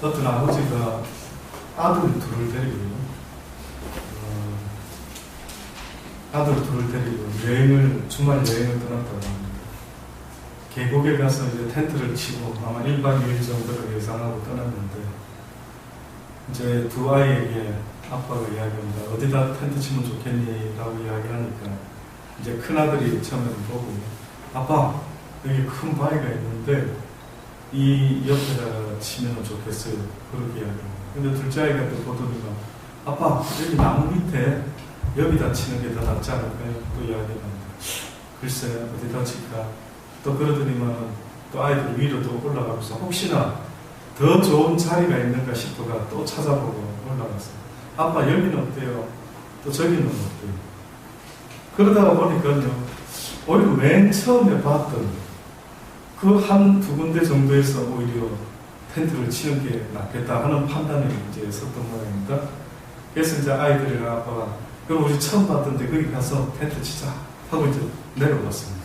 어떤 아버지가 아들 둘을 데리고요. 아들 둘을 데리고 주말 여행을 떠났다고 합니다. 계곡에 가서 이제 텐트를 치고 아마 1박 2일 정도를 예상하고 떠났는데, 이제 두 아이에게 아빠가 이야기합니다. 어디다 텐트 치면 좋겠니? 라고 이야기하니까, 이제 큰아들이 처음에 보고, 아빠, 여기 큰 바위가 있는데, 이 옆에다가 치면 좋겠어요. 그렇게 이야기합니다. 근데 둘째 아이가 또 보더니가, 아빠, 여기 나무 밑에 여기다 치는 게 더 낫지 않을까요? 또 이야기합니다. 글쎄, 어디다 칠까? 또 그러더니만 또 아이들 위로 또 올라가면서 혹시나 더 좋은 자리가 있는가 싶어가 또 찾아보고 올라갔어요. 아빠, 여기는 어때요? 또 저기는 어때요? 그러다가 보니까요, 오히려 맨 처음에 봤던 그 한두 군데 정도에서 오히려 텐트를 치는 게 낫겠다 하는 판단이 이제 섰던 모양입니다. 그래서 이제 아이들이랑 아빠가, 그럼 우리 처음 봤던데 거기 가서 텐트 치자 하고 이제 내려왔습니다.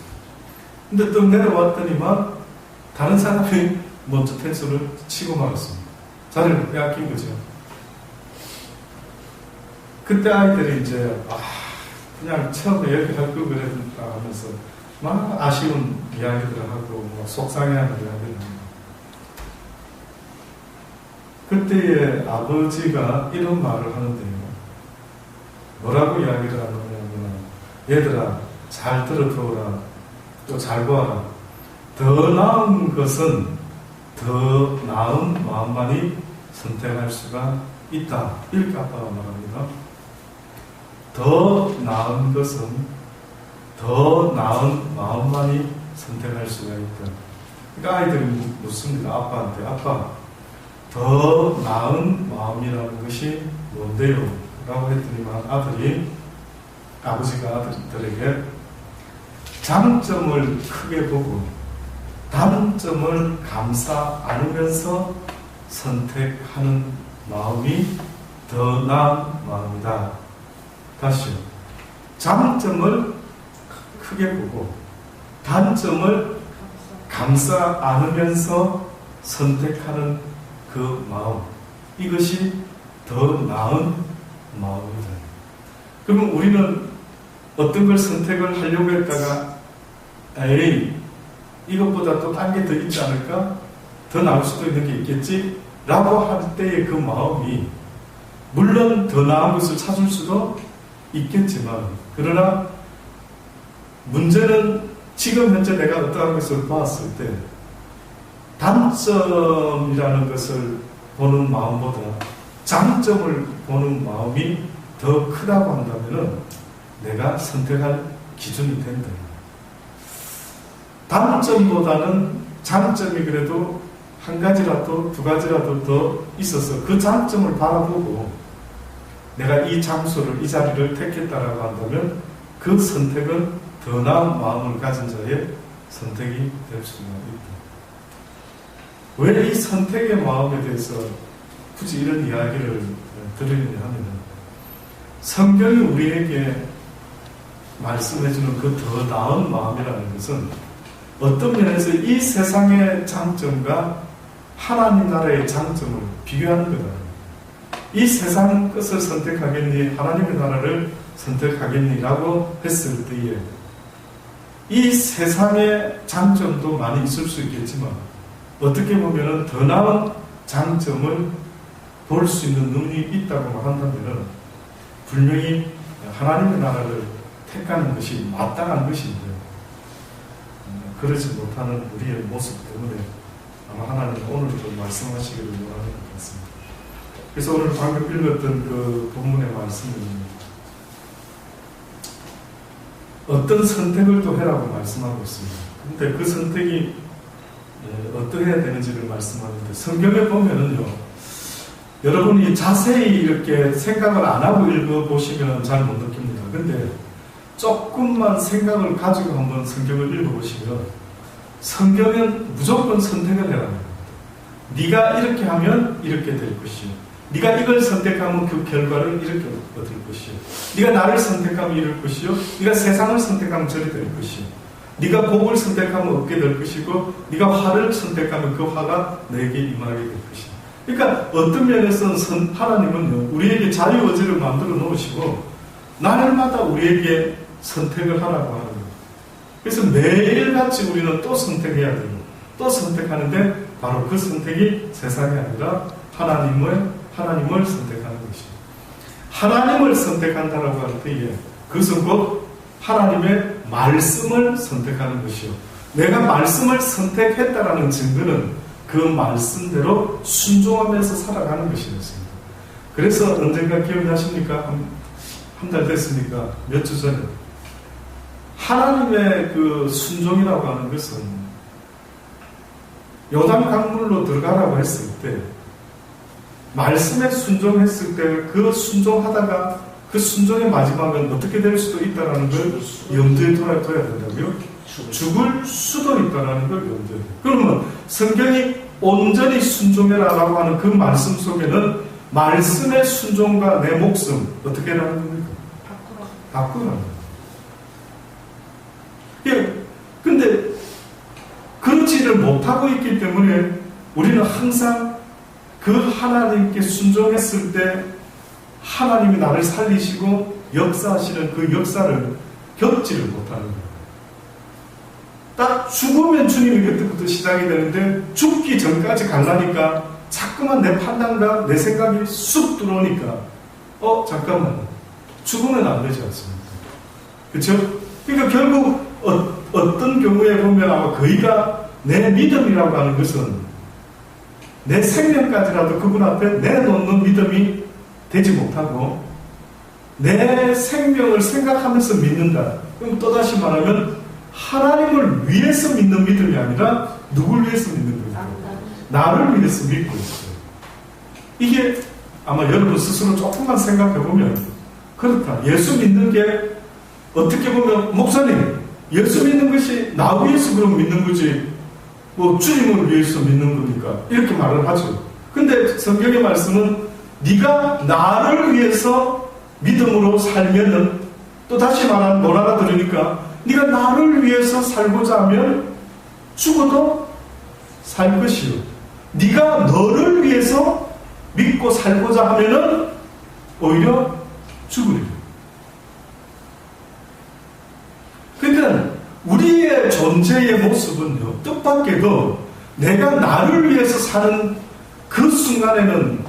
근데 또 내려왔더니만 다른 사람이 먼저 텐트를 치고 말았습니다. 자리를 빼앗긴 거죠. 그때 아이들이 이제 그냥 처음에 여기 할 걸 그랬다 하면서 막 아쉬운 이야기들을 하고 막 속상해하는 이야기를 합니다. 그때의 아버지가 이런 말을 하는데요. 뭐라고 이야기를 하느냐면, 얘들아 잘 들어두어라. 또 잘 보아라. 더 나은 것은 더 나은 마음만이 선택할 수가 있다. 이렇게 아빠가 말합니다. 더 나은 것은 더 나은 마음만이 선택할 수가 있다. 그러니까 아이들이 묻습니다. 아빠한테. 아빠, 더 나은 마음이라는 것이 뭔데요? 라고 했더니만 아버지가 아들들에게 장점을 크게 보고 단점을 감싸 안으면서 선택하는 마음이 더 나은 마음이다. 다시요. 장점을 크게 보고 단점을 감싸 안으면서 선택하는 그 마음, 이것이 더 나은 마음이다. 그러면 우리는 어떤 걸 선택을 하려고 했다가 이것보다 또 딴 게 더 있지 않을까? 더 나을 수도 있는 게 있겠지? 라고 할 때의 그 마음이, 물론 더 나은 것을 찾을 수도 있겠지만, 그러나 문제는 지금 현재 내가 어떠한 것을 봤을 때 단점이라는 것을 보는 마음보다 장점을 보는 마음이 더 크다고 한다면 내가 선택할 기준이 된다. 단점보다는 장점이 그래도 한 가지라도 두 가지라도 더 있어서 그 장점을 바라보고 내가 이 장소를, 이 자리를 택했다라고 한다면 그 선택은 더 나은 마음을 가진 자의 선택이 될 수가 있다. 왜 이 선택의 마음에 대해서 굳이 이런 이야기를 드리느냐 하면, 성경이 우리에게 말씀해주는 그 더 나은 마음이라는 것은 어떤 면에서 이 세상의 장점과 하나님 나라의 장점을 비교하는 거다. 이 세상 것을 선택하겠니? 하나님의 나라를 선택하겠니? 라고 했을 때에 이 세상의 장점도 많이 있을 수 있겠지만 어떻게 보면 더 나은 장점을 볼 수 있는 눈이 있다고 한다면 분명히 하나님의 나라를 택하는 것이 마땅한 것인데, 그러지 못하는 우리의 모습 때문에 아마 하나님은 오늘도 말씀하시기를 원하는 것 같습니다. 그래서 오늘 방금 읽었던 그 본문의 말씀은 어떤 선택을 또 해라고 말씀하고 있습니다. 그런데 그 선택이 어떻게 해야 되는지를 말씀하는데, 성경에 보면은요, 여러분이 자세히 이렇게 생각을 안 하고 읽어보시면 잘 못 느낍니다. 근데 조금만 생각을 가지고 한번 성경을 읽어보시면 성경은 무조건 선택을 해라. 네가 이렇게 하면 이렇게 될 것이요, 네가 이걸 선택하면 그 결과를 이렇게 얻을 것이요, 네가 나를 선택하면 이럴 것이요, 네가 세상을 선택하면 저리 될 것이요, 네가 복을 선택하면 얻게 될 것이고 네가 화를 선택하면 그 화가 너에게 임하게 될 것이다. 그러니까 어떤 면에서는 하나님은요, 우리에게 자유의지를 만들어 놓으시고 날마다 우리에게 선택을 하라고 하는 거예요. 그래서 매일같이 우리는 또 선택해야 되고 또 선택하는데 바로 그 선택이 세상이 아니라 하나님을 선택하는 것입니다. 하나님을 선택한다라고 할 때에 그것은 곧 하나님의 말씀을 선택하는 것이요. 내가 말씀을 선택했다라는 증거는 그 말씀대로 순종하면서 살아가는 것이었습니다. 그래서 언젠가 기억나십니까? 한 달 됐습니까? 몇 주 전에 하나님의 그 순종이라고 하는 것은 요단 강물로 들어가라고 했을 때 말씀에 순종했을 때 그 순종하다가 그 순종의 마지막은 어떻게 될 수도 있다는 걸 염두에 둬야 된다고요? 죽을 수도 있다는 걸 염두에. 그러면 성경이 온전히 순종해라라고 하는 그 말씀 속에는 말씀의 순종과 내 목숨 어떻게 하는 겁니까? 바꾸라는 거예요. 근데 그렇지를 못하고 있기 때문에 우리는 항상 그 하나님께 순종했을 때 하나님이 나를 살리시고 역사하시는 그 역사를 겪지를 못하는 거예요. 딱 죽으면 주님의 곁부터 시작이 되는데 죽기 전까지 가려니까 자꾸만 내 판단과 내 생각이 쑥 들어오니까 잠깐만 죽으면 안 되지 않습니까? 그렇죠? 그러니까 결국 어떤 경우에 보면 아마 거의가 내 믿음이라고 하는 것은 내 생명까지라도 그분 앞에 내놓는 믿음이 되지 못하고 내 생명을 생각하면서 믿는다. 그럼 또다시 말하면 하나님을 위해서 믿는 믿음이 아니라 누굴 위해서 믿는 믿음입니까? 나를 위해서 믿고 있어요. 이게 아마 여러분 스스로 조금만 생각해보면 그렇다. 예수 믿는 게 어떻게 보면 목사님 예수 믿는 것이 나 위해서 그럼 믿는 거지 뭐 주님을 위해서 믿는 겁니까? 이렇게 말을 하죠. 근데 성경의 말씀은 네가 나를 위해서 믿음으로 살면은 또 다시 말하면 뭘 알아들으니까 네가 나를 위해서 살고자 하면 죽어도 살 것이요. 네가 너를 위해서 믿고 살고자 하면은 오히려 죽으리라. 그러니까 우리의 존재의 모습은요, 뜻밖에도 내가 나를 위해서 사는 그 순간에는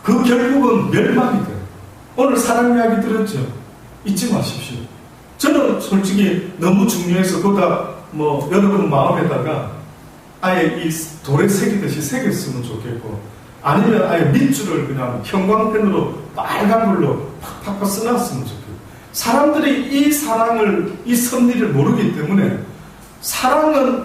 그 결국은 멸망이 돼요. 오늘 사랑 이야기 들었죠? 잊지 마십시오. 저는 솔직히 너무 중요해서 거기다 뭐 여러분 마음에다가 아예 이 돌에 새기듯이 새겼으면 좋겠고 아니면 아예 밑줄을 그냥 형광펜으로 빨간 걸로 팍팍 써놨으면 좋겠고 사람들이 이 사랑을 이 섭리를 모르기 때문에 사랑은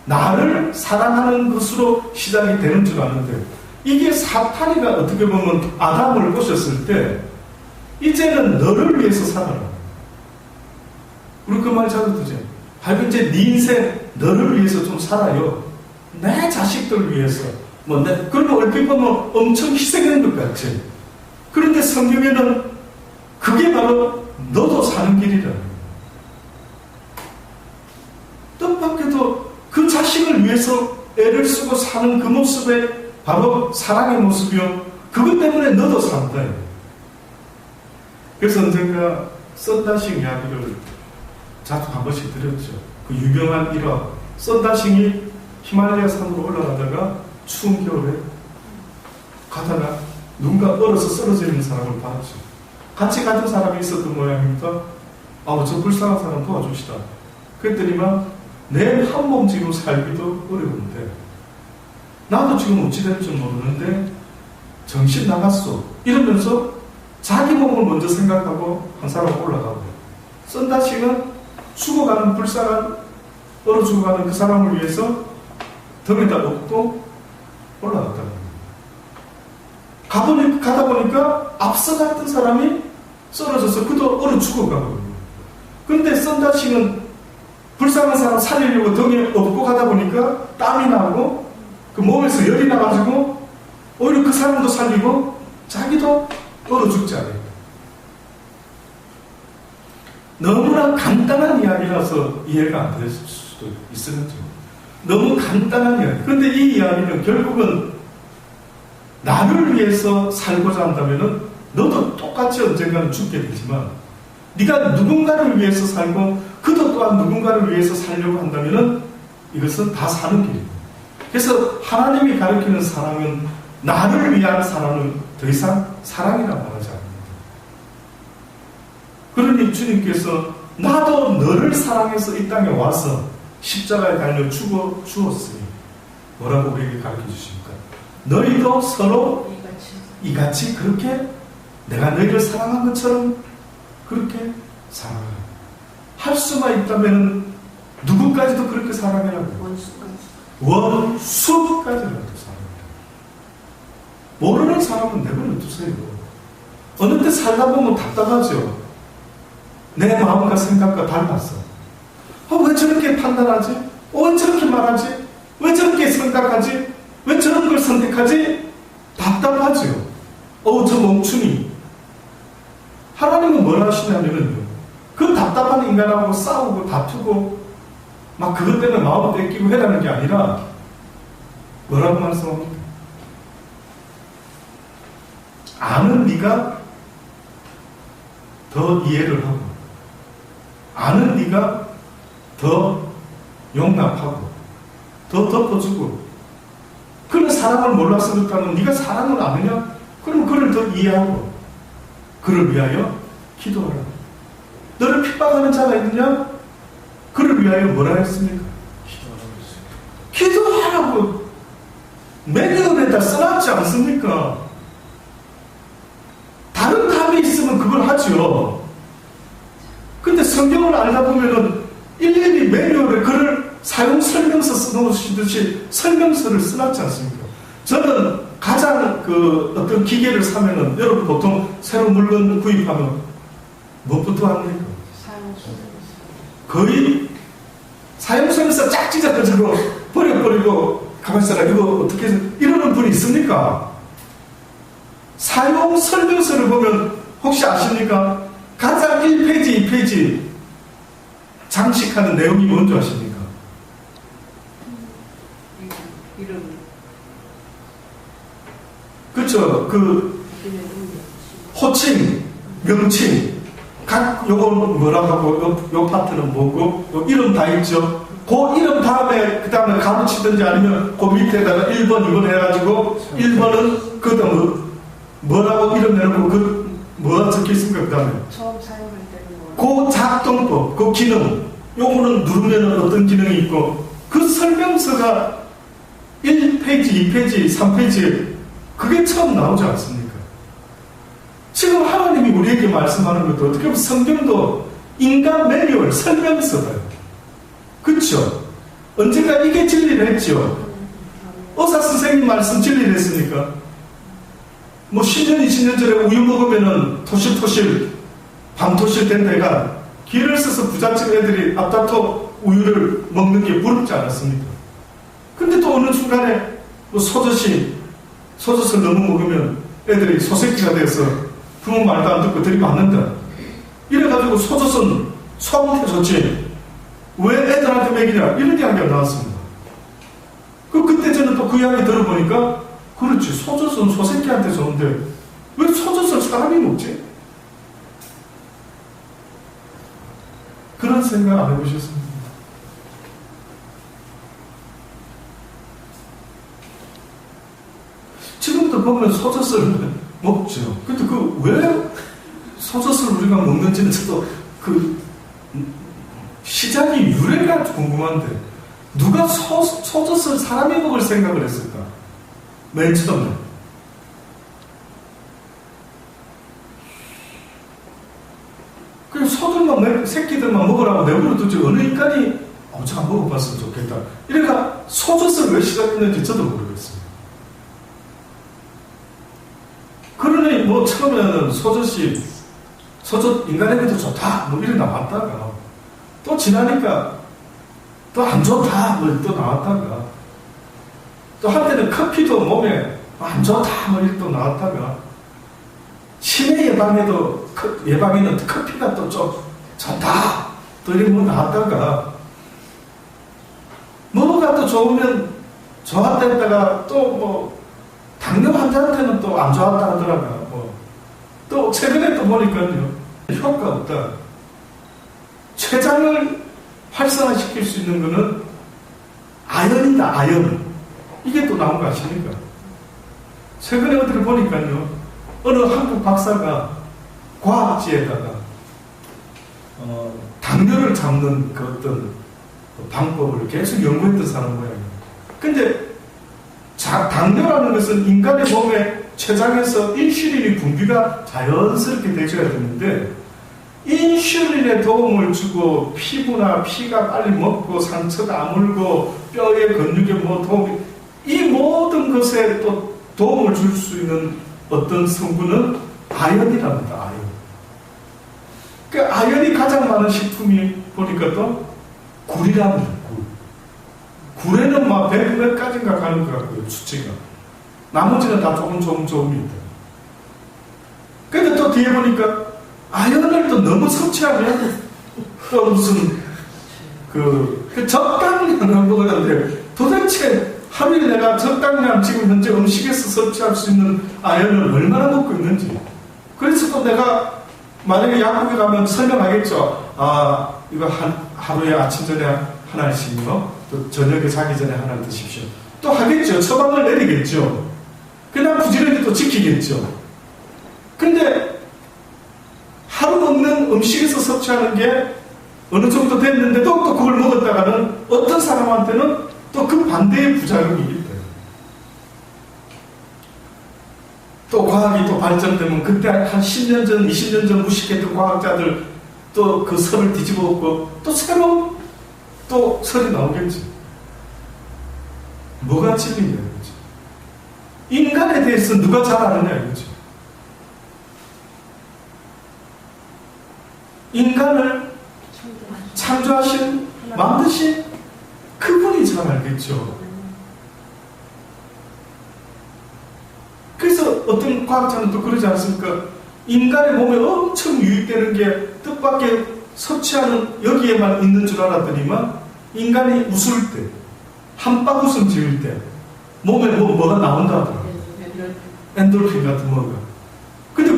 나를 사랑하는 것으로 시작이 되는 줄 아는데 이게 사탄이가 어떻게 보면 아담을 꼬셨을 때 이제는 너를 위해서 살아라. 우리 그 말 잘 듣죠. 하여튼 이제 네 인생 너를 위해서 좀 살아요. 내 자식들 위해서. 그러면 얼핏 보면 엄청 희생하는 것 같지. 그런데 성경에는 그게 바로 너도 사는 길이라. 뜻밖에도 그 자식을 위해서 애를 쓰고 사는 그 모습에 바로 사랑의 모습이요. 그것 때문에 너도 산다. 그래서 언젠가 썬다싱 이야기를 자주 한 번씩 드렸죠. 그 유명한 일화. 썬다싱이 히말라야 산으로 올라가다가 추운 겨울에 가다가 누군가 얼어서 쓰러지는 사람을 봤죠. 같이 가던 사람이 있었던 모양입니다. 저 불쌍한 사람 도와줍시다. 그랬더니만 내 한 몸지로 살기도 어려운데 나도 지금 어찌 될지 모르는데 정신 나갔어. 이러면서 자기 몸을 먼저 생각하고 한 사람 올라가고 썬다싱은 죽어가는 불쌍한 얼어 죽어가는 그 사람을 위해서 등에다 업고 올라갔다. 가다 보니까 앞서 갔던 사람이 쓰러져서 그도 얼어 죽어가거든요. 그런데 썬다싱은 불쌍한 사람 살리려고 등에 업고 가다 보니까 땀이 나고 그 몸에서 열이 나가지고 오히려 그 사람도 살리고 자기도 얼어 죽지 않아요. 너무나 간단한 이야기라서 이해가 안 될 수도 있었죠. 너무 간단한 이야기. 그런데 이 이야기는 결국은 나를 위해서 살고자 한다면은 너도 똑같이 언젠가는 죽게 되지만 네가 누군가를 위해서 살고 그도 또한 누군가를 위해서 살려고 한다면은 이것은 다 사는 길입니다. 그래서 하나님이 가르치는 사랑은 나를 위한 사랑은 더 이상 사랑이라고 말하지 않습니다. 그러니 주님께서 나도 너를 사랑해서 이 땅에 와서 십자가에 달려 죽어 주었으니 뭐라고 우리에게 가르쳐 주십니까? 너희도 서로 이같이 그렇게 내가 너희를 사랑한 것처럼 그렇게 사랑하라. 할 수만 있다면 누구까지도 그렇게 사랑해라고. 원수까지라도 사랑해라. 모르는 사람은 내버려 두세요. 어느 때 살다 보면 답답하죠. 내 마음과 생각과 달랐어. 왜 저렇게 판단하지? 왜 저렇게 말하지? 왜 저렇게 생각하지? 왜 저런 걸 선택하지? 답답하죠. 저 멈춤이. 하나님은 뭘 하시냐면요. 그 답답한 인간하고 싸우고 다투고 막 그것 때문에 마음 뺏기고 해라는 게 아니라 뭐라고 말씀합니까? 아는 네가 더 이해를 하고 아는 네가 더 용납하고 더 덮어주고 그런 사랑을 몰라서 그렇다면 네가 사랑을 아느냐? 그럼 그를 더 이해하고 그를 위하여 기도하라. 너를 핍박하는 자가 있느냐? 그를 위하여 뭐라 했습니까? 기도하라고 매뉴얼에다 써놨지 않습니까? 다른 답이 있으면 그걸 하죠. 근데 성경을 알다 보면은 일일이 매뉴얼에 글을 사용 설명서 써놓으시듯이 설명서를 써놨지 않습니까? 저는 가장 어떤 기계를 사면은 여러분 보통 새로운 물건 구입하면 무엇부터 합니까? 거의 사용설명서 쫙 찢어가지고 버려버리고 가만히 있어라 이거 어떻게 해서 이러는 분이 있습니까? 사용 설명서를 보면 혹시 아십니까? 가장 1페이지, 2페이지 장식하는 내용이 뭔지 아십니까? 이름. 그렇죠. 호칭, 명칭, 각 요건 뭐라고 하고 요 파트는 뭐고 요 이름 다 있죠. 그 이름 다음에 그 다음에 가로치든지 아니면 그 밑에다가 1번, 2번 해가지고 1번은 그다음 뭐라고 이름 내놓고 뭐가 적혀 있습니까? 그 다음에 처음 사용할 때는 뭐. 그 작동법, 그 기능, 요거는 누르면 어떤 기능이 있고 그 설명서가 1페이지, 2페이지, 3페이지 그게 처음 나오지 않습니까? 지금 하나님이 우리에게 말씀하는 것도 어떻게 보면 성경도 인간 매뉴얼, 설명서다. 그렇죠? 언젠가 이게 진리를 했죠. 의사 선생님 말씀 진리를 했습니까? 뭐 10년, 20년 전에 우유 먹으면은 토실토실, 밤토실 된 데가 기를 써서 부잣집 애들이 앞다퉈 우유를 먹는 게 부럽지 않았습니까? 근데 또 어느 순간에 뭐 소젖을 너무 먹으면 애들이 소새끼가 돼서 부모 말도 안 듣고 들이받는다. 이래가지고 소젖은 소한테 좋지. 왜 애들한테 먹이냐? 이런 이야기가 나왔습니다. 그때 저는 또 그 이야기 들어보니까 그렇지. 소젖은 소새끼한테 좋은데 왜 소젖을 사람이 먹지? 그런 생각 안 해보셨습니까? 지금도 보면 소젖을 먹죠. 근데 왜 소젖을 우리가 먹는지는 저도 시작이 유래가 궁금한데 누가 소젖을 사람이 먹을 생각을 했을까? 맨 처음에. 그냥 소들만 새끼들만 먹으라고 내버려 두지 어느 인간이 제가 먹어봤으면 좋겠다. 이러니까 소젖을 왜 시작했는지 저도 모르겠어요. 그러니 뭐 처음에는 소젖 인간에게도 좋다 뭐 이래 나왔다가 또 지나니까 또 안 좋다 뭐 또 나왔다가 또 한때는 커피도 몸에 안 좋다 뭐 이래 또 나왔다가 치매 예방에는 커피가 또 좀 좋다 또 이래 뭐 나왔다가 뭐가 또 좋으면 좋았다 했다가 또 뭐 당뇨 환자한테는 또 안 좋았다 하더라고요. 또 최근에 또 보니까요, 효과 없다. 췌장을 활성화시킬 수 있는 거는 아연이다, 아연. 이게 또 나온 거 아십니까? 최근에 어디를 보니까요, 어느 한국 박사가 과학지에다가 당뇨를 잡는 그 어떤 방법을 계속 연구했던 사람 모양이에요. 근데 당뇨라는 것은 인간의 몸에 췌장에서 인슐린이 분비가 자연스럽게 되줘야 되는데, 인슐린에 도움을 주고 피부나 피가 빨리 먹고 상처가 아물고 뼈에 근육에 도움이, 이 모든 것에 또 도움을 줄 수 있는 어떤 성분은 아연이랍니다. 아연. 그 아연이 가장 많은 식품이 보니까 또 굴이랍니다. 굴에는 막 100몇 가지인가 가는 것 같고요, 수치가. 나머지는 다 조금이 있다. 근데 또 뒤에 보니까 아연을 또 너무 섭취하면 또 무슨 적당량을 먹었는데, 도대체 하루에 내가 적당량 지금 현재 음식에서 섭취할 수 있는 아연을 얼마나 먹고 있는지. 그래서 또 내가 만약에 약국에 가면 설명하겠죠. 이거 하루에 아침 전에 하나씩요, 또 저녁에 자기 전에 하나 드십시오. 또 하겠죠. 처방을 내리겠죠. 그냥 부지런히 또 지키겠죠. 근데 하루 먹는 음식에서 섭취하는 게 어느 정도 됐는데도 또 그걸 먹었다가는 어떤 사람한테는 또 그 반대의 부작용이 있대요. 또 과학이 또 발전되면 그때 한 10년 전, 20년 전 무식했던 과학자들 또 그 설을 뒤집어 엎고 또 새로운 또 설이 나오겠지. 뭐가 진리냐 이거지. 인간에 대해서 누가 잘 아느냐 이거지. 인간을 창조하신, 만드신 그분이 잘 알겠죠. 그래서 어떤 과학자는 또 그러지 않습니까? 인간의 몸에 엄청 유익되는 게 뜻밖의 섭취하는 여기에만 있는 줄 알았더니만, 인간이 웃을 때, 한방 웃음 지을 때 몸에 뭐가 나온다 하더라고요. 엔돌핀 같은 뭐가. 근데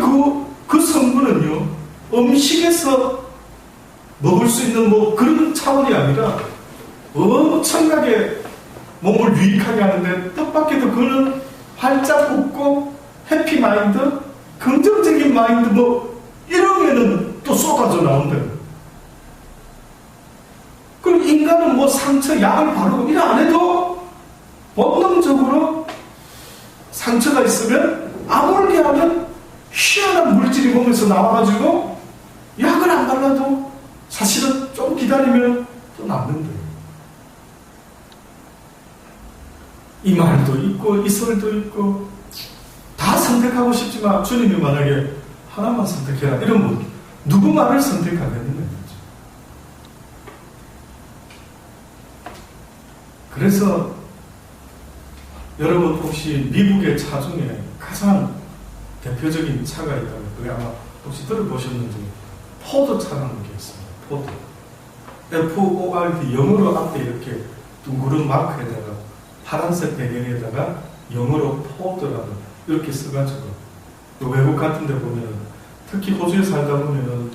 그 성분은요, 음식에서 먹을 수 있는 그런 차원이 아니라 엄청나게 몸을 유익하게 하는데, 뜻밖에도 그는 활짝 웃고 해피마인드, 긍정적인 마인드 이러면은 또 쏟아져 나온대요. 그럼 인간은 상처 약을 바르고 이래 안 해도 본능적으로 상처가 있으면 아물게 하면 희한한 물질이 몸에서 나와가지고 약을 안 발라도 사실은 좀 기다리면 또 낫는데요. 이 말도 있고 이 설도 있고 다 선택하고 싶지만, 주님이 만약에 하나만 선택해라 이러면 누구 말을 선택하겠느냐 이거죠. 그래서 여러분 혹시 미국의 차 중에 가장 대표적인 차가 있다면 그게 아마 혹시 들어보셨는지 포드차라는 게 있습니다. 포드. FORD, 영어로 앞에 이렇게 둥그런 마크에다가 파란색 배경에다가 영어로 포드라는 이렇게 써가지고, 외국 같은 데 보면, 특히 호주에 살다 보면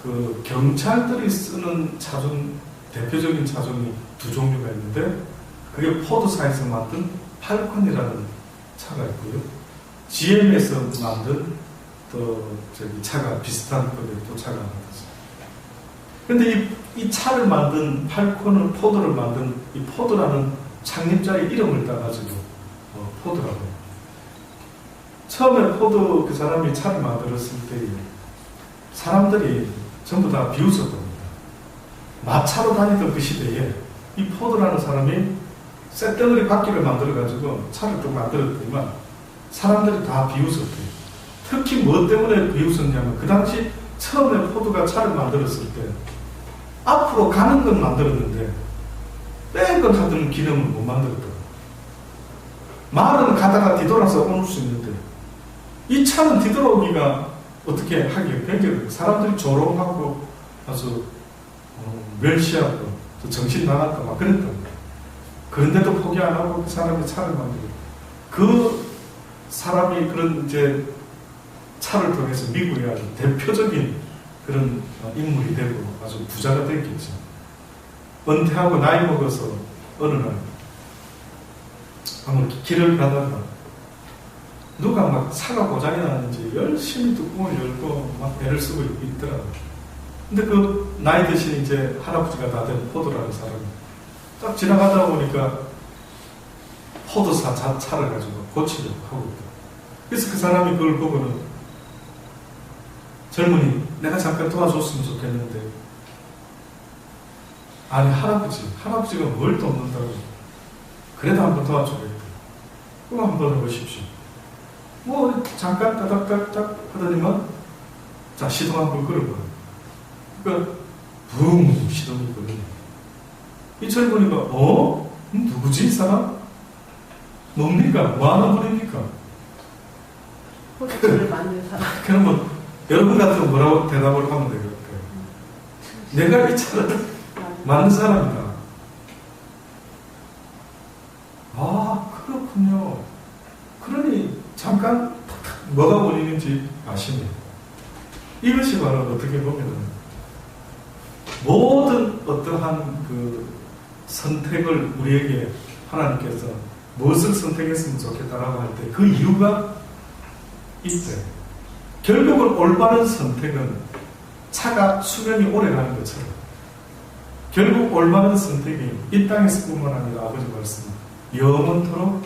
그 경찰들이 쓰는 차종, 대표적인 차종이 두 종류가 있는데, 그게 포드사에서 만든 팔콘이라는 차가 있고요, GM에서 만든 차가 비슷한 급의 또 차가 나왔어요. 근데 이 차를 만든 포드를 만든 이 포드라는 창립자의 이름을 따가지고 포드라고. 처음에 포드 그 사람이 차를 만들었을 때 사람들이 전부 다 비웃었답니다. 마차로 다니던 그 시대에 이 포드라는 사람이 쇳덩어리 바퀴를 만들어가지고 차를 좀 만들었더니만 사람들이 다 비웃었대요. 특히 뭐 때문에 비웃었냐면, 그 당시 처음에 포드가 차를 만들었을 때 앞으로 가는 건 만들었는데 백을 하던 기능을 못 만들었다. 말은 가다가 뒤돌아서 올 수 있는데 이 차는 뒤돌아오기가 어떻게 하기에 굉장히 사람들이 조롱하고 아주 멸시하고 또 정신 나갔다 막 그랬답니다. 그런데도 포기 안 하고 그 사람이 차를 만들고, 그 사람이 그런 이제 차를 통해서 미국의 아주 대표적인 그런 인물이 되고 아주 부자가 됐겠죠. 은퇴하고 나이 먹어서 어느 날 한번 길을 가다가 누가 막 차가 고장이 나는지 열심히 뚜껑을 열고 막 애를 쓰고 있더라고요. 근데 그 나이 드신 이제 할아버지가 다 된 포도라는 사람이 딱 지나가다 보니까 포도사 차를 가지고 고치려고 하고 있다. 그래서 그 사람이 그걸 보고는 젊은이 내가 잠깐 도와줬으면 좋겠는데 아니 할아버지가 뭘 돕는다고 그래도 한번 도와줘야겠다. 그거 한번 해보십시오. 뭐 잠깐 따닥따닥 하더니만 자 시동 한번 걸어봐. 그러니까 붕 시동이 걸리네. 이 젊은이가 누구지 이 사람? 뭡니까? 뭐하는 분입니까? 포도주를 만든 사람. 그러면 여러분 같으면 뭐라고 대답을 하면 되겠어요? 내가 이 차를 만든 사람이다. 아 그렇군요. 그러니 잠깐 뭐가 원인인지 아시네. 이것이 바로 어떻게 보면 모든 어떠한 그 선택을 우리에게 하나님께서 무엇을 선택했으면 좋겠다라고 할 때 그 이유가 있대. 결국은 올바른 선택은 차가 수명이 오래 가는 것처럼 결국 올바른 선택이 이 땅에서 뿐만 아니라 아버지 말씀 영원토록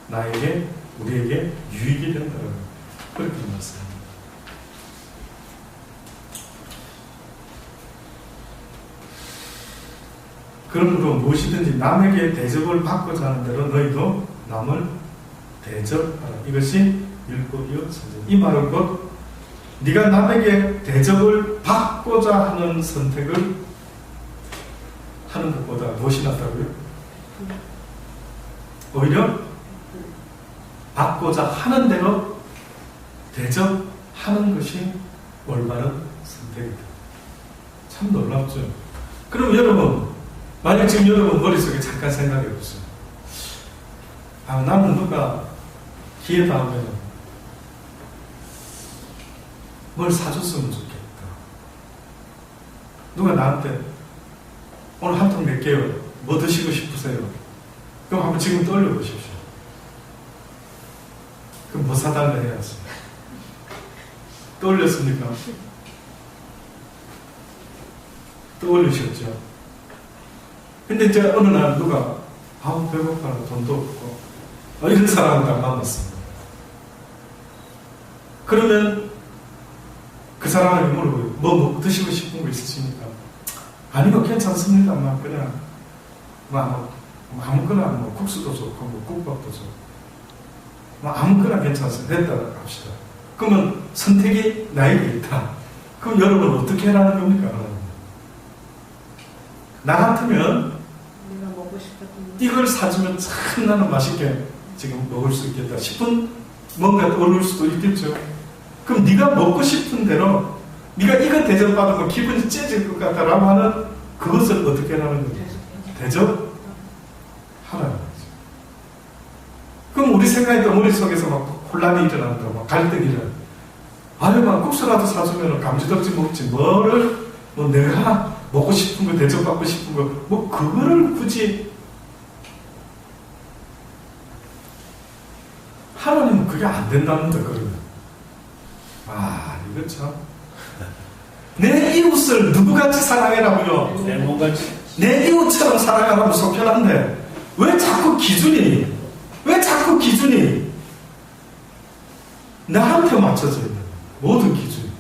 나에게 우리에게 유익이 된다는 그렇게 말씀합니다. 그러므로 무엇이든지 남에게 대접을 받고자 하는 대로 너희도 남을 대접하라. 이것이 율법이요 선지. 이 말은 곧 네가 남에게 대접을 받고자 하는 선택을 하는 것보다 무엇이 낫다고요? 오히려 받고자 하는 대로 대접하는 것이 올바른 선택이다. 참 놀랍죠? 그럼 여러분, 만약 지금 여러분 머릿속에 잠깐 생각해 보세요. 아, 나는 누가 기회 닿으면 뭘 사줬으면 좋겠다. 누가 나한테 오늘 한 통 낼게요. 뭐 드시고 싶으세요? 그럼 한번 지금 떠올려 보십시오. 그럼 뭐 사달라 해야지. 떠올렸습니까? 떠올리셨죠? 근데 이제 어느 날 누가 아우 배고파라 돈도 없고 이런 사람을 딱 만났습니다. 그러면 그 사람에게 물어보요. 뭐 드시고 싶은 거 있으십니까? 아니요 괜찮습니다만 그냥 뭐 아무거나 뭐 국수도 좋고 뭐 국밥도 좋고 뭐 아무거나 괜찮습니다. 됐다 합시다. 그러면 선택이 나에게 있다. 그럼 여러분 어떻게 하라는 겁니까? 나 같으면 내가 먹고 싶었던 이걸 사주면 참 나는 맛있게 지금 먹을 수 있겠다 싶은 뭔가 떠오를 수도 있겠죠. 그럼 네가 먹고 싶은 대로 네가 이거 대접받으면 기분이 째질 것 같다라고 하는 그것을 어떻게 하라는 거죠? 대접하라는 거죠. 그럼 우리 생각이 또 머릿속에서 막 혼란이 일어난다, 막 갈등이 일어난다. 아니 막 국수라도 사주면 감지덕지 먹지 뭐를 뭐 내가 먹고 싶은 거 대접받고 싶은 거 뭐 그거를 굳이 하나님은 그게 안 된답니다. 그러면 아 이거 참 내 이웃을 누구같이 사랑해라고요? 내 몸같이. 내 이웃처럼 사랑하라고 속편한데 왜 자꾸 기준이 나한테 맞춰져 있는 모든 기준이.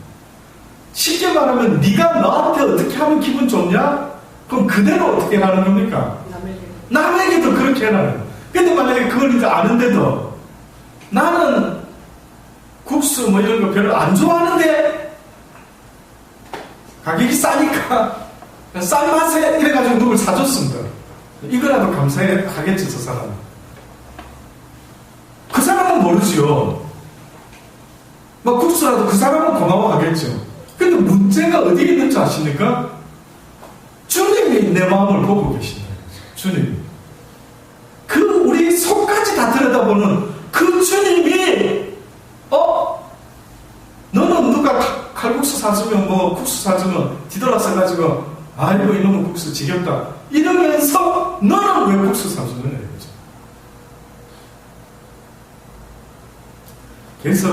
쉽게 말하면 네가 나한테 어떻게 하면 기분 좋냐? 그럼 그대로 어떻게 하는 겁니까? 남에게도 그렇게 해라는. 근데 만약에 그걸 이제 아는데도 나는 국수 뭐 이런 거 별로 안 좋아하는데 가격이 싸니까 싼 맛에 이래가지고 누굴 사줬습니다. 이거라도 감사하겠지 저 사람은. 그 사람은 모르지요. 막 국수라도 그 사람은 고마워하겠죠. 근데 문제가 어디에 있는지 아십니까? 주님이 내 마음을 보고 계신다. 주님이. 그 우리 속까지 다 들여다보는 그 주님이 사주면 뭐 국수 사주면 뒤돌아서 가지고 아이고 이놈은 국수 지겹다 이러면서 너는 왜 국수 사주느냐 이거죠. 그래서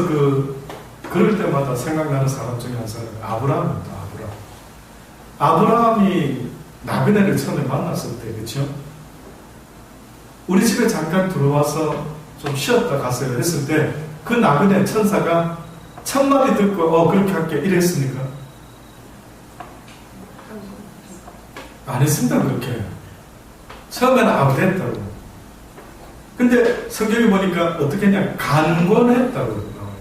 그럴 때마다 생각나는 사람 중에 한 사람이 아브라함입니다. 아브라함이 나그네를 처음에 만났을 때, 그렇죠? 우리 집에 잠깐 들어와서 좀 쉬었다 갔어요 했을 때 그 나그네 천사가 첫 마디 듣고 그렇게 할게 이랬습니까? 안 했습니다. 그렇게 처음에는 됐다고. 근데 성경에 보니까 어떻게 했냐, 간권했다고 나와요.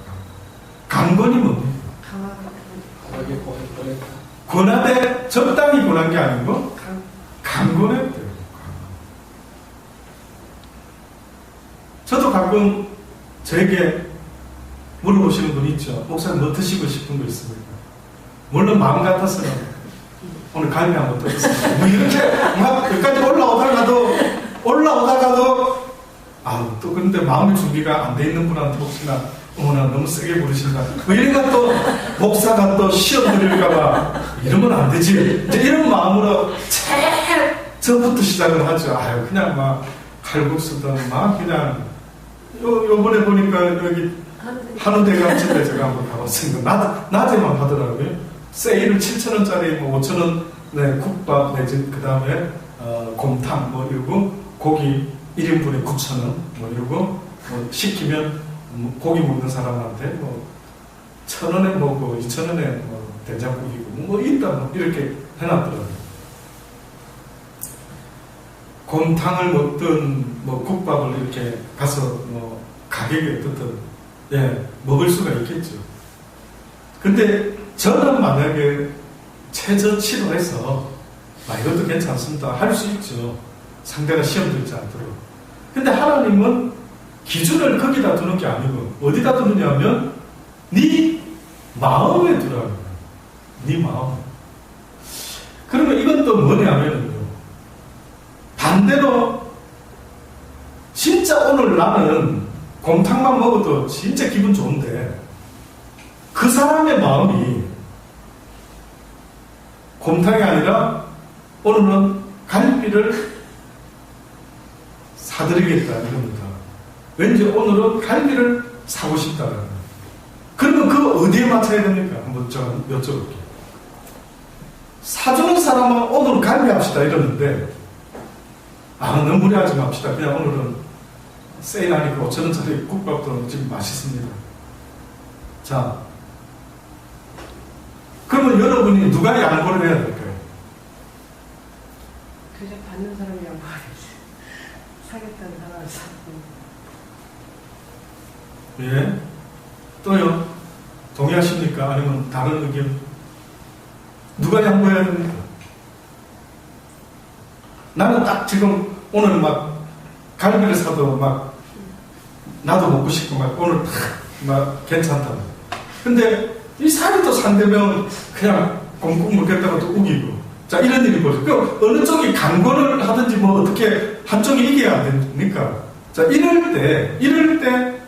간권이 뭡니까? 강하게 권했다. 권하되 적당히 권한 게 아니고 강권했대요. 저도 가끔 저에게 물어보시는 분이 있죠. 목사님 뭐 드시고 싶은 거 있습니까? 물론 마음 같아서는 오늘 갈비 한번 떠겠습니다. 뭐 이렇게 막 여기까지 올라오다가도 또 근데 마음의 준비가 안 돼 있는 분한테 혹시나 어머나 너무 세게 부르신다. 뭐 이래가 또 목사가 또 시험 드릴까봐 이러면 안 되지. 이제 이런 마음으로 제일 저부터 시작을 하죠. 그냥 막 칼국수든 막 그냥 요번에 보니까 여기 한우대감집에 제가 한번 가봤습니다. 낮에만 하더라고요. 세일을 7,000원짜리 뭐 5,000원 네, 국밥 내지 그 다음에 곰탕 뭐 이러고 고기 1인분에 9,000원 뭐 이러고 뭐 시키면 고기 먹는 사람한테 뭐 1,000원에 먹고 2,000원에 뭐 된장국이고 뭐 있다 뭐 이렇게 해놨더라고요. 곰탕을 먹든 뭐 국밥을 이렇게 가서 뭐 가격이 어떻든 먹을 수가 있겠죠. 근데 저는 만약에 최저치로 해서 이것도 괜찮습니다 할 수 있죠. 상대가 시험 들지 않도록. 근데 하나님은 기준을 거기다 두는 게 아니고 어디다 두느냐면 네 마음에 두라는 거예요. 네 마음. 그러면 이건 또 뭐냐면요, 반대로 진짜 오늘 나는 곰탕만 먹어도 진짜 기분 좋은데 그 사람의 마음이 곰탕이 아니라 오늘은 갈비를 사드리겠다 이겁니다. 왠지 오늘은 갈비를 사고 싶다라는 거예요. 그러면 그 어디에 맞춰야 됩니까? 한번 제가 여쭤볼게요. 사주는 사람은 오늘 갈비 합시다 이러는데 너무 무리하지 맙시다. 그냥 오늘은 세일하니까 5,000원짜리 국밥도 지금 맛있습니다. 자, 그러면 여러분이 누가 양보를 해야 될까요? 그저 받는 사람이 양보하겠지. 사겠다는 사람을 사고. 예? 또요? 동의하십니까? 아니면 다른 의견? 누가 양보해야 됩니까? 나는 딱 지금 오늘 막 갈비를 사도 막 나도 먹고 싶고 막 오늘 막 괜찮다. 근데 이 사람이 또 상대면 그냥 꽁꽁 먹겠다고 또 우기고. 자, 이런 일이 벌어져. 그 어느 쪽이 강권을 하든지 뭐 어떻게 한쪽이 이겨야 안 됩니까? 자, 이럴 때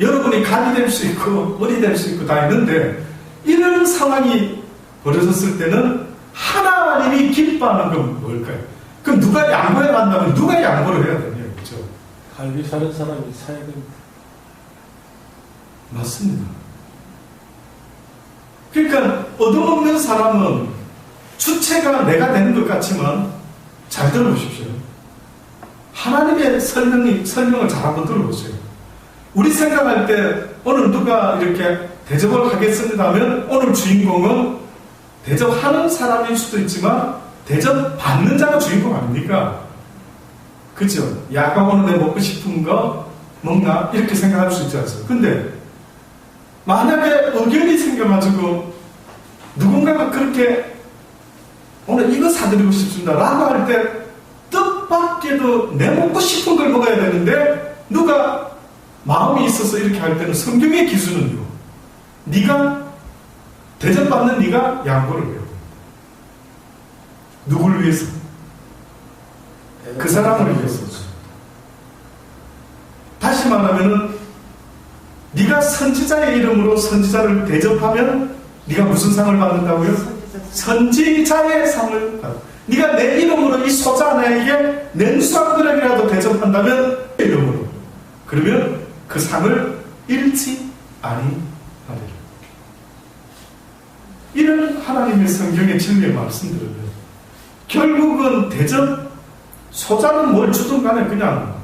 여러분이 간이 될 수 있고 머리 될 수 있고 다 있는데 이런 상황이 벌어졌을 때는 하나님이 기뻐하는 건 뭘까요? 그럼 누가 양보해 간다면 누가 양보를 해야 되냐, 그렇죠? 갈비 사는 사람이 사야 됩니다. 맞습니다. 그러니까 얻어먹는 사람은 주체가 내가 되는 것 같지만 잘 들어보십시오. 하나님의 설명을 잘 한번 들어보세요. 우리 생각할 때 오늘 누가 이렇게 대접을 하겠습니다 하면 오늘 주인공은 대접하는 사람일 수도 있지만 대접받는 자가 주인공 아닙니까? 그죠? 야가 오늘 내 먹고 싶은 거 먹나? 이렇게 생각할 수 있지 않습니까? 근데 만약에 의견이 생겨가지고 누군가가 그렇게 오늘 이거 사드리고 싶습니다 라고 할 때 뜻밖에도 내 먹고 싶은 걸 먹어야 되는데 누가 마음이 있어서 이렇게 할 때는 성경의 기준은요, 네가 대접받는 네가 양보를 해요. 누굴 위해서? 그 사람을 위해서. 다시 말하면은 네가 선지자의 이름으로 선지자를 대접하면 네가 무슨 상을 받는다고요? 선지자의 상을 받아. 네가 내 이름으로 이 소자나에게 냉수함들에게라도 대접한다면 내 이름으로, 그러면 그 상을 잃지 아니하리라. 이런 하나님의 성경의 진리의 말씀들을 결국은 대접, 소자는 뭘 주든 간에 그냥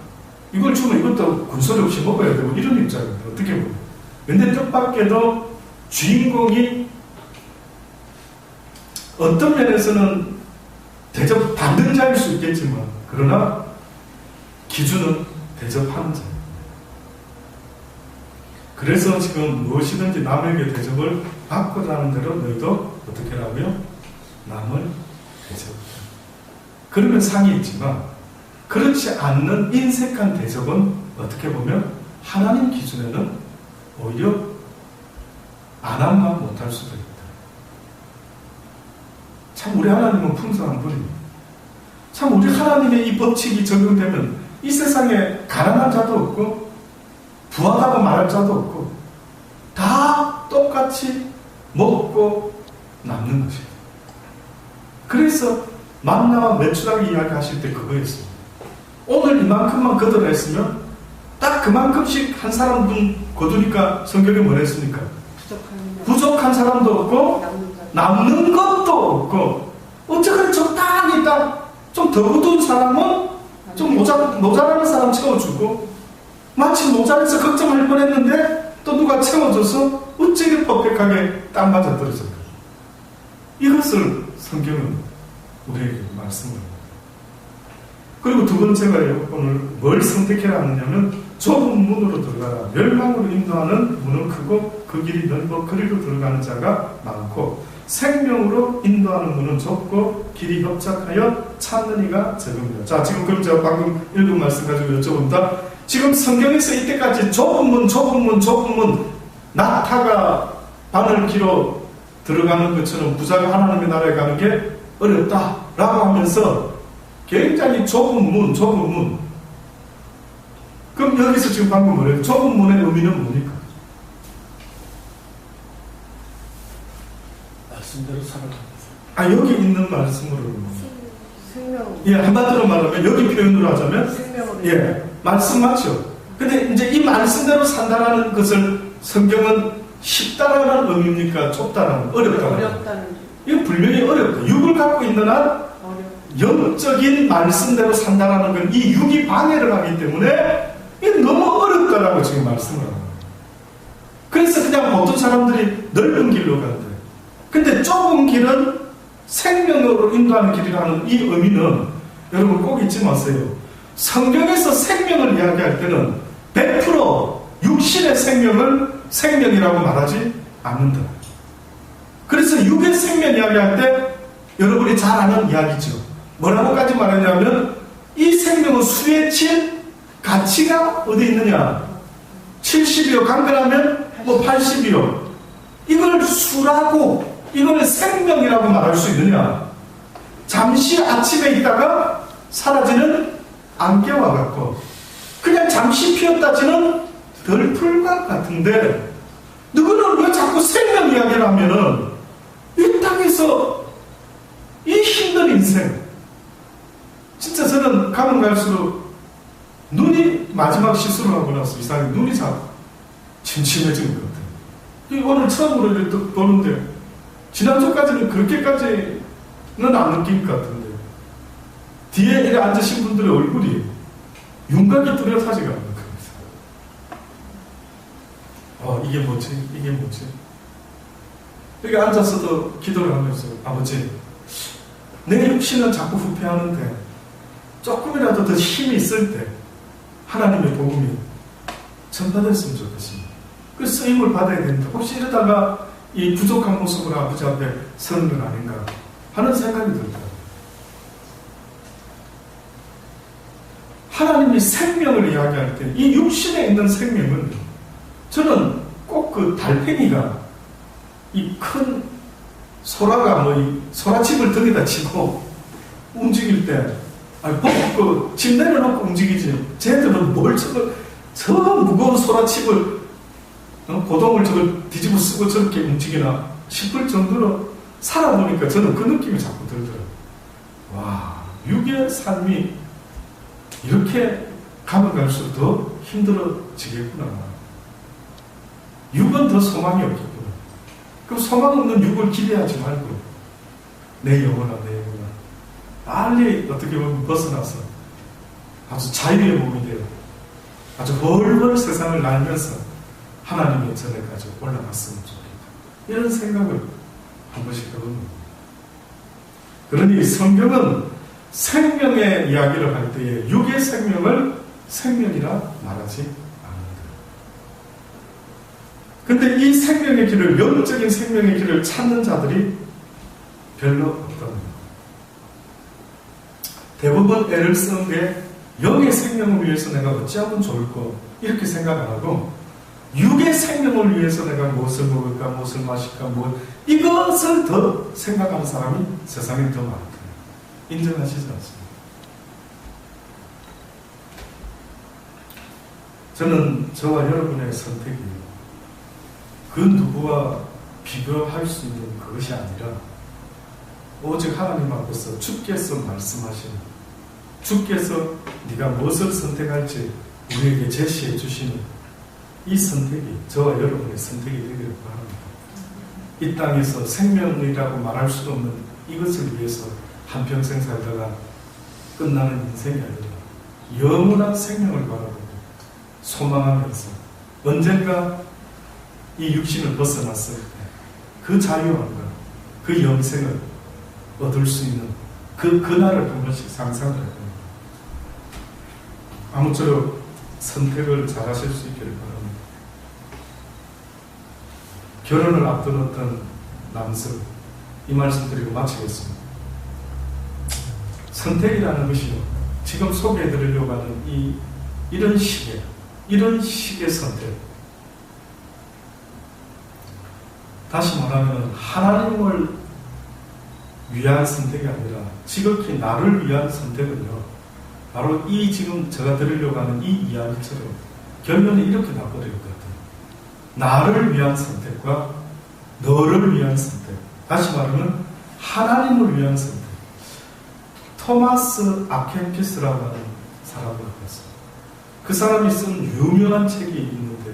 이걸 주면 이것도 군소리 없이 먹어야 되고 이런 입장입니다. 어떻게 보면. 근데 뜻밖에도 주인공이 어떤 면에서는 대접받는 자일 수 있겠지만, 그러나 기준은 대접하는 자. 그래서 지금 무엇이든지 남에게 대접을 받고자 하는 대로 너희도 어떻게 하라고요? 남을 대접하라. 그러면 상이 있지만, 그렇지 않는 인색한 대접은 어떻게 보면 하나님 기준에는 오히려 안 한만 못할 수도 있다. 참 우리 하나님은 풍성한 분입니다. 참 우리 하나님의 이 법칙이 적용되면 이 세상에 가난한 자도 없고 부하다고 말할 자도 없고 다 똑같이 먹고 남는 것입니다. 그래서 만나와 메추라기 이야기하실 때 그거였습니다. 오늘 이만큼만 걷어냈으면 딱 그만큼씩 한 사람분 거두니까 성경에 뭐 했습니까? 부족한 사람도 없고 남는 것도 없고, 어쨌든 적당히 딱 좀 더 거둔 사람은 좀 모자라는 사람 채워주고, 마치 모자라서 걱정할 뻔했는데 또 누가 채워줘서 어찌게 퍼펙트하게 딱 맞아 떨어졌다. 이것을 성경은 우리에게 말씀을 합니다. 그리고 두 번째가요, 오늘 뭘 선택해라 하느냐면 좁은 문으로 들어가라. 멸망으로 인도하는 문은 크고 그 길이 넓어 그리로 들어가는 자가 많고, 생명으로 인도하는 문은 좁고 길이 협착하여 찾는 이가 적습니다. 자, 지금 그럼 제가 방금 읽은 말씀 가지고 여쭤봅니다. 지금 성경에서 이때까지 좁은 문, 낙타가 바늘기로 들어가는 것처럼 부자가 하나님의 나라에 가는 게 어렵다라고 하면서 굉장히 좁은 문. 그럼 여기서 지금 방금 뭐래요? 좁은 문의 의미는 뭡니까? 말씀대로 살아갑니다. 여기 있는 말씀으로. 생명. 예, 한마디로 말하면, 여기 표현으로 하자면, 생명으로. 예, 말씀 맞죠? 근데 이제 이 말씀대로 산다라는 것을 성경은 쉽다라는 의미입니까? 좁다라는, 어렵다는. 이거 분명히 어렵다. 육을 갖고 있는 한 영적인 말씀대로 산다라는 건 이 육이 방해를 하기 때문에 이게 너무 어렵다라고 지금 말씀을 하는 거예요. 그래서 그냥 모든 사람들이 넓은 길로 간대. 근데 좁은 길은 생명으로 인도하는 길이라는 이 의미는 여러분 꼭 잊지 마세요. 성경에서 생명을 이야기할 때는 100% 육신의 생명을 생명이라고 말하지 않는다. 그래서 육의 생명 이야기할 때 여러분이 잘 아는 이야기죠. 뭐라고까지 말하냐면 이 생명은 수에 칠 가치가 어디 있느냐? 70이요. 강건하면 뭐 80이요. 이걸 수라고, 이걸 생명이라고 말할 수 있느냐? 잠시 아침에 있다가 사라지는 안개와 같고, 그냥 잠시 피었다지는 덜풀과 같은데, 누구는 왜 자꾸 생명 이야기를 하면은 이 땅에서 이 힘든 인생, 진짜 저는 가면 갈수록 눈이 마지막 시술을 하고 나서 이상하게 눈이 자꾸 침침해지는 것 같아요. 오늘 처음으로 이렇게 보는데 지난주까지는 그렇게까지는 안 느낄 것 같은데 뒤에 이렇게 앉으신 분들의 얼굴이 윤곽이 뚜렷하지가 않는 겁니다. 이게 뭐지? 여기 앉아서도 기도를 하면서, 아버지, 내 육신은 자꾸 후퇴하는데 조금이라도 더 힘이 있을 때 하나님의 복음이 전파됐으면 좋겠습니다. 그 쓰임을 받아야 된다. 혹시 이러다가 이 부족한 모습으로 아버지 앞에 서는 건 아닌가 하는 생각이 들다. 하나님이 생명을 이야기할 때 이 육신에 있는 생명은, 저는 꼭 그 달팽이가 이 큰 소라가 이 소라칩을 등에다 치고 움직일 때, 집 내려놓고 움직이지. 쟤들은 저 무거운 소라칩을, 고동을 저걸 뒤집어 쓰고 저렇게 움직이나. 싶을 정도로 살아보니까 저는 그 느낌이 자꾸 들더라고요. 와, 육의 삶이 이렇게 가면 갈수록 더 힘들어지겠구나. 육은 더 소망이 없겠구나. 그럼 소망 없는 육을 기대하지 말고 내 영혼아, 내 영혼아, 빨리 어떻게 보면 벗어나서 아주 자유의 몸이 되어 아주 훨훨 세상을 날면서 하나님의 전에까지 올라갔으면 좋겠다. 이런 생각을 한 번씩 해봅니다. 그러니 성경은 생명의 이야기를 할 때에 육의 생명을 생명이라 말하지 않는다. 근데 이 생명의 길을, 영적인 생명의 길을 찾는 자들이 별로 없답니다. 대부분 애를 쓰는 게 영의 생명을 위해서 내가 어찌하면 좋을까 이렇게 생각 안 하고 육의 생명을 위해서 내가 무엇을 먹을까, 무엇을 마실까, 이것을 더 생각하는 사람이 세상에 더 많다. 인정하시지 않습니까? 저는 저와 여러분의 선택이 그 누구와 비교할 수 있는 그것이 아니라 오직 하나님 앞에서 주께서 말씀하시는, 주께서 네가 무엇을 선택할지 우리에게 제시해 주시는 이 선택이 저와 여러분의 선택이 되기를 바랍니다. 이 땅에서 생명이라고 말할 수 없는 이것을 위해서 한평생 살다가 끝나는 인생이 아니라 영원한 생명을 바라보고 소망하면서 언젠가 이 육신을 벗어났을 때 그 자유함과 그 영생을 얻을 수 있는 그날을 한 번씩 상상을 해봅니다. 아무쪼록 선택을 잘 하실 수 있기를 바랍니다. 결혼을 앞둔 어떤 남성, 이 말씀 드리고 마치겠습니다. 선택이라는 것이요, 지금 소개해드리려고 하는 이런 식의 선택, 다시 말하면 하나님을 위한 선택이 아니라 지극히 나를 위한 선택은요, 바로 이 지금 제가 드리려고 하는 이 이야기처럼 결론이 이렇게 나버릴 것 같아요. 나를 위한 선택과 너를 위한 선택, 다시 말하면 하나님을 위한 선택. 토마스 아켄피스라고 하는 사람을 봤어요. 그 사람이 쓴 유명한 책이 있는데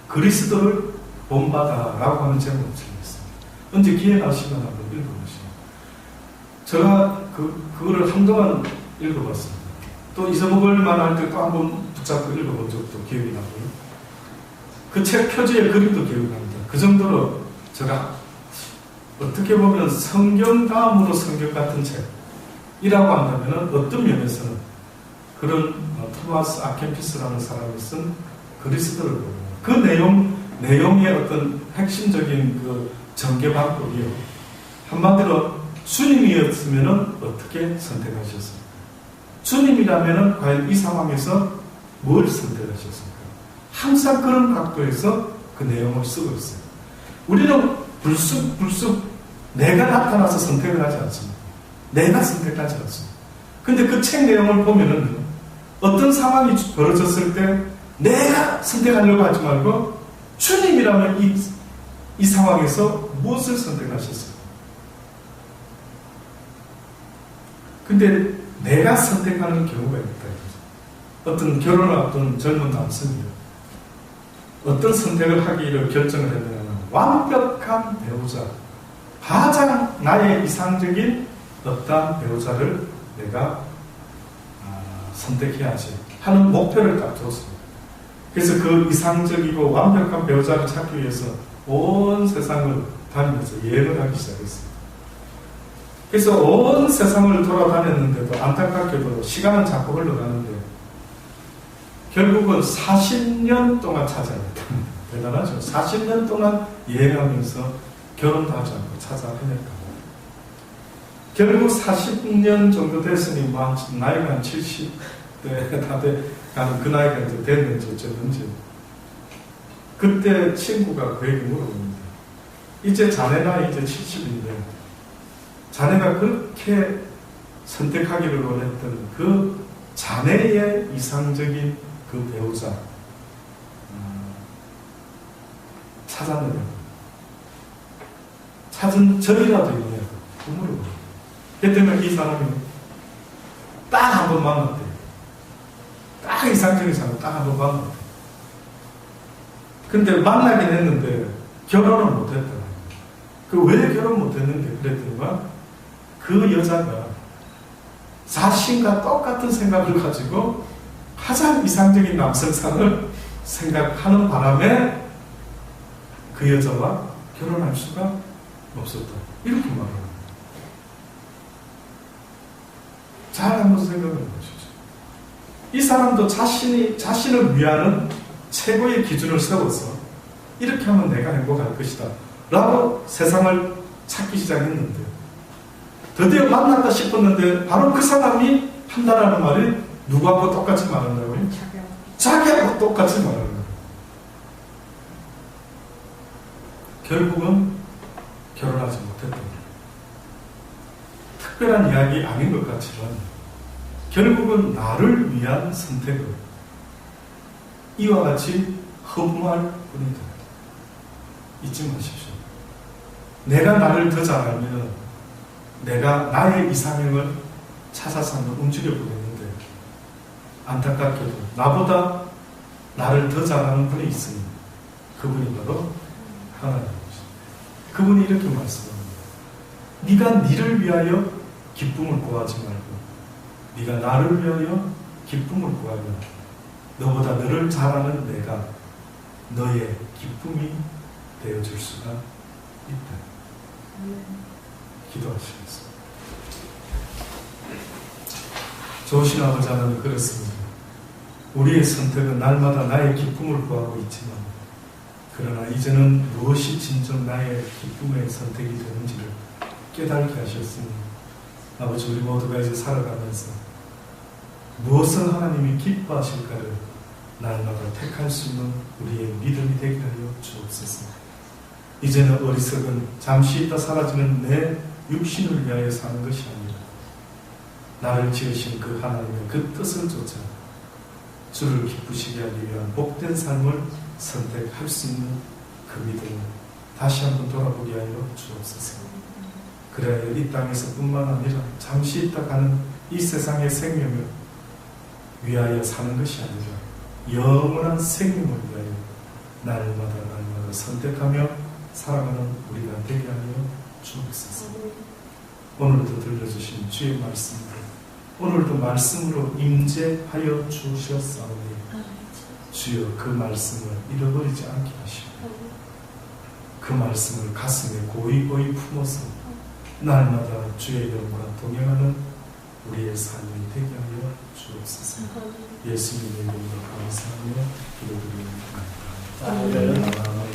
그리스도를 본받아라고 하는 제목을 적었습니다. 언제 기회 나시면 한번 읽어보시죠. 제가 그거를 한동안 읽어봤습니다. 또 잊어먹을 만할 때 또 한번 붙잡고 읽어본 적도 기억이 나고요. 그 책 표지의 그림도 기억이 납니다. 그 정도로 제가 어떻게 보면 성경 다음으로 성경 같은 책이라고 한다면 어떤 면에서는 그런 토마스 아켄피스라는 사람이 쓴 그리스도를 보고 그 내용의 어떤 핵심적인 그 전개 방법이요. 한마디로 주님이었으면 어떻게 선택하셨습니까? 주님이라면 과연 이 상황에서 뭘 선택하셨습니까? 항상 그런 각도에서 그 내용을 쓰고 있어요. 우리는 불쑥 내가 나타나서 선택을 하지 않습니다. 내가 선택하지 않습니다. 근데 그 책 내용을 보면은 어떤 상황이 벌어졌을 때 내가 선택하려고 하지 말고 주님이라면 이 상황에서 무엇을 선택하셨어요? 근데 내가 선택하는 경우가 있다. 어떤 결혼을 앞둔 젊은 남성이요. 어떤 선택을 하기를 결정을 했느냐면 완벽한 배우자, 가장 나의 이상적인 어떠한 배우자를 내가 선택해야지 하는 목표를 딱 줬습니다. 그래서 그 이상적이고 완벽한 배우자를 찾기 위해서 온 세상을 다니면서 여행을 하기 시작했습니다. 그래서 온 세상을 돌아다녔는데도 안타깝게도 시간은 자꾸 흘러가는데 결국은 40년 동안 찾아냈다. 대단하죠. 40년 동안 여행하면서 결혼도 하지 않고 찾아 헤맸다. 결국 40년 정도 됐으니 나이가 한 70대 다 가는 그 나이가 이제 됐는지 어쨌는지 그때 친구가 그에게 물어봅니다. 이제 자네 나이 이제 70인데 자네가 그렇게 선택하기를 원했던 그 자네의 이상적인 그 배우자 찾았느냐? 찾은 절이라도 있냐 물어보고. 그 때문에 이 사람이 딱 한 번 만났대. 딱 이상적인 사람 딱 한 번 만났대. 근데 만나긴 했는데 결혼은 못했다. 그 왜 결혼 못했는데 그랬더니만 그 여자가 자신과 똑같은 생각을 가지고 가장 이상적인 남성상을 생각하는 바람에 그 여자와 결혼할 수가 없었다. 이렇게 말합니다. 잘 한번 생각해 보시죠. 이 사람도 자신을 위하는 최고의 기준을 세워서 이렇게 하면 내가 행복할 것이다 라고 세상을 찾기 시작했는데 드디어 만났다 싶었는데 바로 그 사람이 한다라는 말이 누구하고 똑같이 말한다고요? 자기하고 똑같이 말하는 거예요. 결국은 결혼하지 못했던 거예요. 특별한 이야기 아닌 것 같지만 결국은 나를 위한 선택을 이와 같이 허무할 뿐이다. 잊지 마십시오. 내가 나를 더 잘 알면 내가 나의 이상형을 찾아서 한번 움직여보겠는데 안타깝게도 나보다 나를 더 잘하는 분이 있으니 그분이 바로 하나님이십니다. 그분이 이렇게 말씀합니다. 네가 니를 위하여 기쁨을 구하지 말고 네가 나를 위하여 기쁨을 구하면 너보다 너를 잘하는 내가 너의 기쁨이 되어줄 수가 있다. 기도하시겠습니다. 좋으신 아버지 하나님 그렇습니다. 우리의 선택은 날마다 나의 기쁨을 구하고 있지만 그러나 이제는 무엇이 진정 나의 기쁨의 선택이 되는지를 깨닫게 하셨습니다. 아버지 우리 모두가 이제 살아가면서 무엇을 하나님이 기뻐하실까를 날마다 택할 수 있는 우리의 믿음이 되게 하여 주옵소서. 이제는 어리석은 잠시 있다 사라지는 내 육신을 위하여 사는 것이 아니라 나를 지으신 그 하나님의 그 뜻을 쫓아 주를 기쁘시게 하기 위한 복된 삶을 선택할 수 있는 그 믿음을 다시 한번 돌아보게 하여 주옵소서. 그래야 이 땅에서 뿐만 아니라 잠시 있다 가는 이 세상의 생명을 위하여 사는 것이 아니라 영원한 생명을 위하여 날마다 선택하며 살아가는 우리가 되게 하여 주옵소서. 오늘도 들려주신 주의 말씀을 오늘도 말씀으로 임재하여 주셨사오니 주여 그 말씀을 잃어버리지 않게 하시고 그 말씀을 가슴에 고이고이 품어서 날마다 주의 영과 동행하는 우리의 삶이 되게 하여 주옵소서. 예수님의 이름으로 감사하며 기도드립니다. 아멘.